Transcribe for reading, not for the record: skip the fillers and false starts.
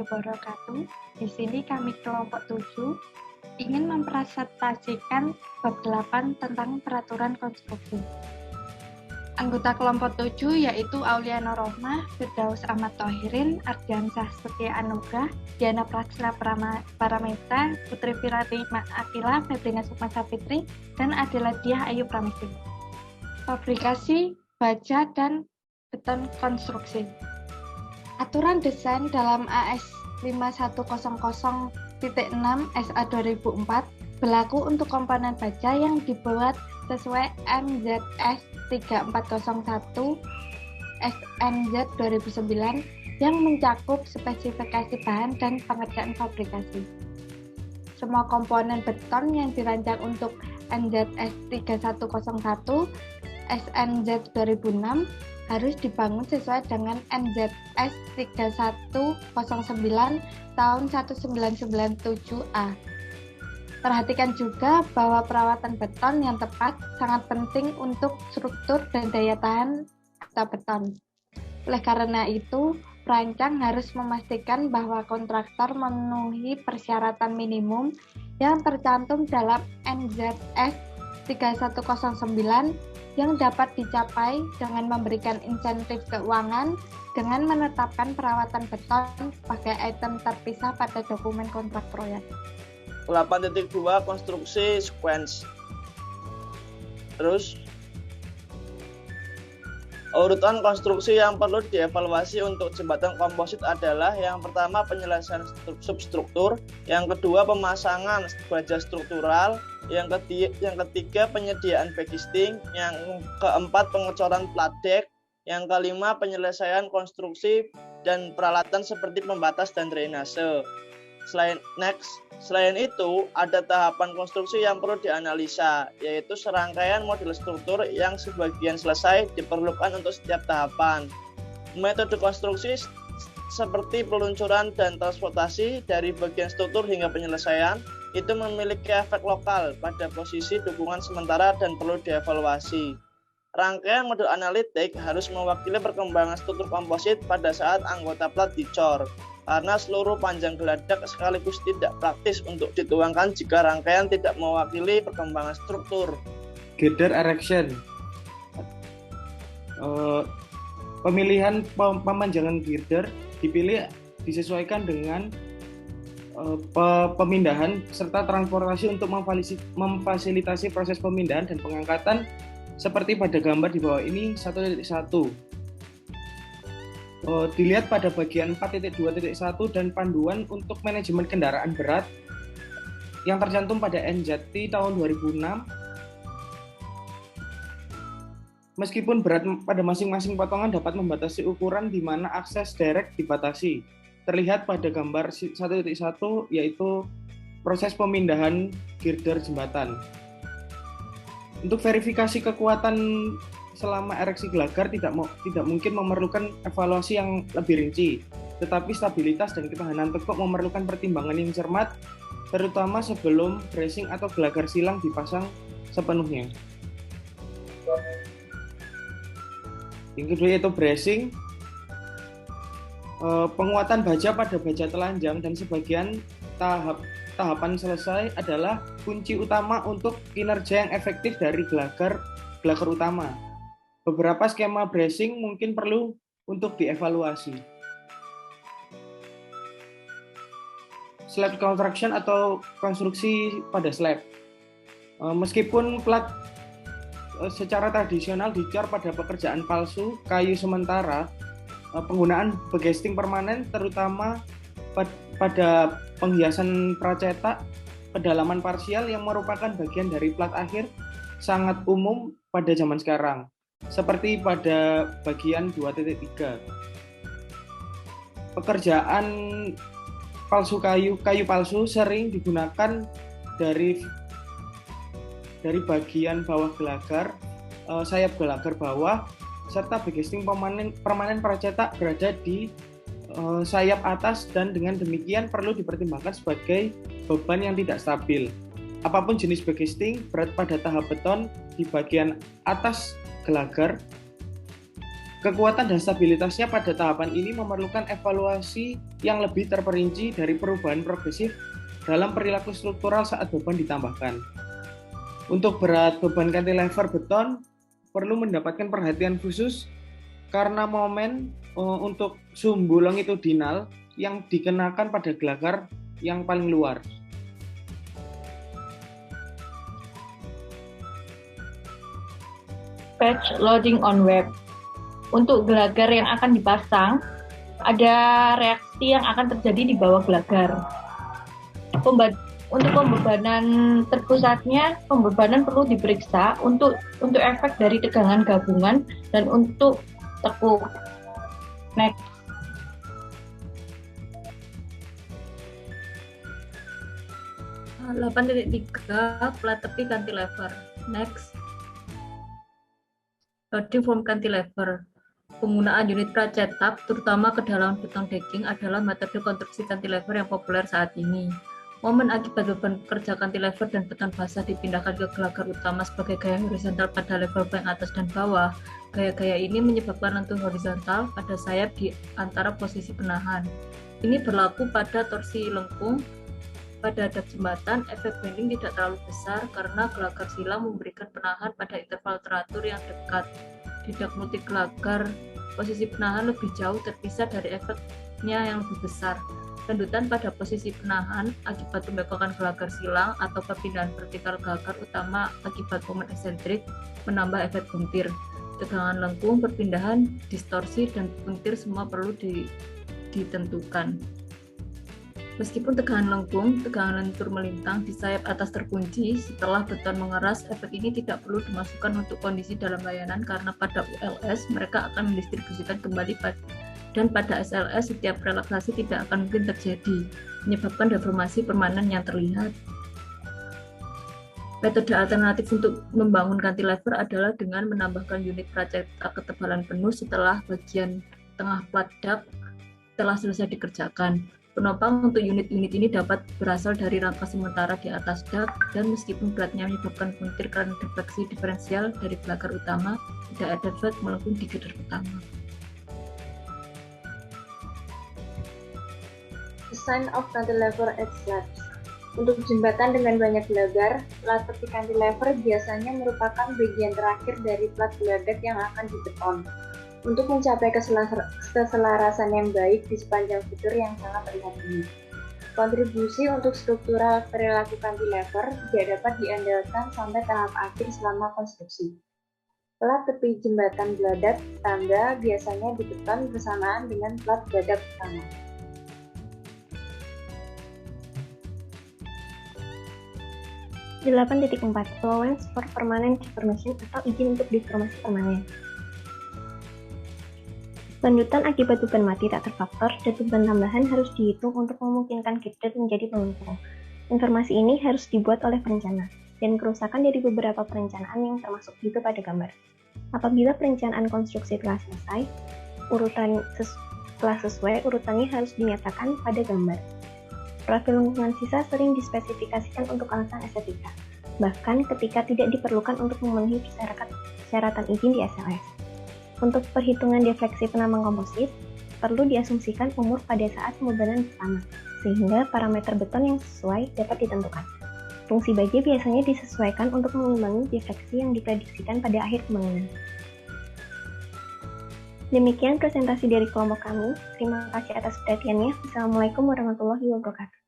wabarakatuh. Di sini kami kelompok 7 ingin mempresentasikan bab 8 tentang peraturan konstruksi. Anggota kelompok 7 yaitu Auliana Rohmah, Firdaus Ahmad Thohirin, Ardiansyah Setia Anugrah, Diana Prasna Paramita, Putri Firati Akila, Febrina Sukma Sapitri, dan Adela Diah Ayu Pramesti. Fabrikasi baja dan beton konstruksi. Aturan desain dalam AS 5100.6 SA 2004 berlaku untuk komponen baja yang dibuat sesuai MZS 3401 SNZ 2009 yang mencakup spesifikasi bahan dan pengerjaan fabrikasi. Semua komponen beton yang dirancang untuk NZS 3101 SNZ 2006 harus dibangun sesuai dengan NZS 3109 tahun 1997A. Perhatikan juga bahwa perawatan beton yang tepat sangat penting untuk struktur dan daya tahan atau beton. Oleh karena itu, perancang harus memastikan bahwa kontraktor memenuhi persyaratan minimum yang tercantum dalam NZS 3109 yang dapat dicapai dengan memberikan insentif keuangan dengan menetapkan perawatan beton sebagai item terpisah pada dokumen kontrak proyek. 8.2 konstruksi sequence. Terus urutan konstruksi yang perlu dievaluasi untuk jembatan komposit adalah yang pertama penyelesaian substruktur, yang kedua pemasangan baja struktural, yang ketiga penyediaan backing, yang keempat pengecoran plat deck, yang kelima penyelesaian konstruksi dan peralatan seperti pembatas dan drainase. Selain itu, ada tahapan konstruksi yang perlu dianalisa, yaitu serangkaian model struktur yang sebagian selesai diperlukan untuk setiap tahapan. Metode konstruksi seperti peluncuran dan transportasi dari bagian struktur hingga penyelesaian itu memiliki efek lokal pada posisi dukungan sementara dan perlu dievaluasi. Rangkaian model analitik harus mewakili perkembangan struktur komposit pada saat anggota plat dicor, karena seluruh panjang geladak sekaligus tidak praktis untuk dituangkan jika rangkaian tidak mewakili perkembangan struktur. Girder erection. Pemilihan pemanjangan girder disesuaikan dengan pemindahan serta transportasi untuk memfasilitasi proses pemindahan dan pengangkatan seperti pada gambar di bawah ini 1.1. Dilihat pada bagian 4.2.1 dan panduan untuk manajemen kendaraan berat yang tercantum pada NZT tahun 2006. Meskipun berat pada masing-masing potongan dapat membatasi ukuran di mana akses direct dibatasi. Terlihat pada gambar 1.1 yaitu proses pemindahan girder jembatan. Untuk verifikasi kekuatan selama ereksi gelagar tidak mungkin memerlukan evaluasi yang lebih rinci, tetapi stabilitas dan ketahanan tekuk memerlukan pertimbangan yang cermat, terutama sebelum bracing atau gelagar silang dipasang sepenuhnya. Yang kedua yaitu bracing. Penguatan baja pada baja telanjang dan sebagian tahapan selesai adalah kunci utama untuk kinerja yang efektif dari gelagar utama. Beberapa skema bracing mungkin perlu untuk dievaluasi. Slab construction atau konstruksi pada slab. Meskipun plat secara tradisional dicor pada pekerjaan palsu kayu sementara, penggunaan bagesting permanen terutama pada penghiasan pracetak pedalaman parsial yang merupakan bagian dari plat akhir sangat umum pada zaman sekarang, seperti pada bagian 2.3. Pekerjaan palsu kayu palsu sering digunakan dari bagian bawah gelagar, sayap gelagar bawah, serta bagesting permanen pracetak berada di sayap atas, dan dengan demikian perlu dipertimbangkan sebagai beban yang tidak stabil. Apapun jenis bagesting, berat pada tahap beton di bagian atas gelagar Kekuatan dan stabilitasnya pada tahapan ini memerlukan evaluasi yang lebih terperinci dari perubahan progresif dalam perilaku struktural saat beban ditambahkan. Untuk berat beban cantilever beton perlu mendapatkan perhatian khusus karena momen untuk sumbu longitudinal yang dikenakan pada gelagar yang paling luar. Patch loading on web. Untuk gelagar yang akan dipasang, ada reaksi yang akan terjadi di bawah gelagar. Untuk pembebanan terpusatnya, pembebanan perlu diperiksa untuk efek dari tegangan gabungan dan untuk tekuk. Next. Delapan titik 3 plat tepi cantilever. Next. Loading from cantilever. Penggunaan unit pracetak, terutama kedalaman beton decking, adalah metode konstruksi cantilever yang populer saat ini. Momen akibat beban kerja cantilever dan beton basah dipindahkan ke gelagar utama sebagai gaya horizontal pada level bank atas dan bawah. Gaya-gaya ini menyebabkan lentur horizontal pada sayap di antara posisi penahan. Ini berlaku pada torsi lengkung. Pada dap jembatan, efek bending tidak terlalu besar karena gelagar silang memberikan penahan pada interval teratur yang dekat. Di dap multi gelagar, posisi penahan lebih jauh terpisah dari efeknya yang lebih besar. Rendutan pada posisi penahan akibat pembengkokan gelagar silang atau perpindahan vertikal gelagar utama akibat momen eksentrik menambah efek buntir. Tegangan lengkung, perpindahan, distorsi, dan buntir semua perlu ditentukan. Meskipun tegangan lengkung, tegangan lentur melintang di sayap atas terkunci, setelah beton mengeras, efek ini tidak perlu dimasukkan untuk kondisi dalam layanan karena pada ULS mereka akan mendistribusikan kembali dan pada SLS setiap relaksasi tidak akan mungkin terjadi, menyebabkan deformasi permanen yang terlihat. Metode alternatif untuk membangun cantilever adalah dengan menambahkan unit pracetak ketebalan penuh setelah bagian tengah plat dap telah selesai dikerjakan. Penopang untuk unit-unit ini dapat berasal dari rangka sementara di atas dap, dan meskipun beratnya menyebabkan buntir karena defleksi diferensial dari gelagar utama, tidak ada efek melengkung di girdar utama. Design of cantilever at slabs. Untuk jembatan dengan banyak gelagar, plat tepi cantilever biasanya merupakan bagian terakhir dari plat geladak yang akan dibeton. Untuk mencapai keselarasan yang baik di sepanjang fitur yang sangat terlihat ini. Kontribusi untuk struktural perilaku cantilever tidak dapat diandalkan sampai tahap akhir selama konstruksi. Plat tepi jembatan geladak tangga biasanya dibeton bersamaan dengan plat geladak utama. Delapan titik 4 allowance for permanent deformation atau izin untuk deformasi permanen. Lanjutan akibat beban mati tak terfaktor dan beban tambahan harus dihitung untuk memungkinkan girder menjadi melengkung. Informasi ini harus dibuat oleh perencana, dan kerusakan dari beberapa perencanaan yang termasuk juga pada gambar. Apabila perencanaan konstruksi telah selesai, setelah sesuai, urutannya harus dinyatakan pada gambar. Profil lengkungan sisa sering dispesifikasikan untuk alasan estetika, bahkan ketika tidak diperlukan untuk memenuhi persyaratan izin di SLS. Untuk perhitungan defleksi penambang komposit, perlu diasumsikan umur pada saat pembebanan pertama, sehingga parameter beton yang sesuai dapat ditentukan. Fungsi baja biasanya disesuaikan untuk mengimbangi defleksi yang diprediksikan pada akhir pembangunan. Demikian presentasi dari kelompok kami. Terima kasih atas perhatiannya. Assalamualaikum warahmatullahi wabarakatuh.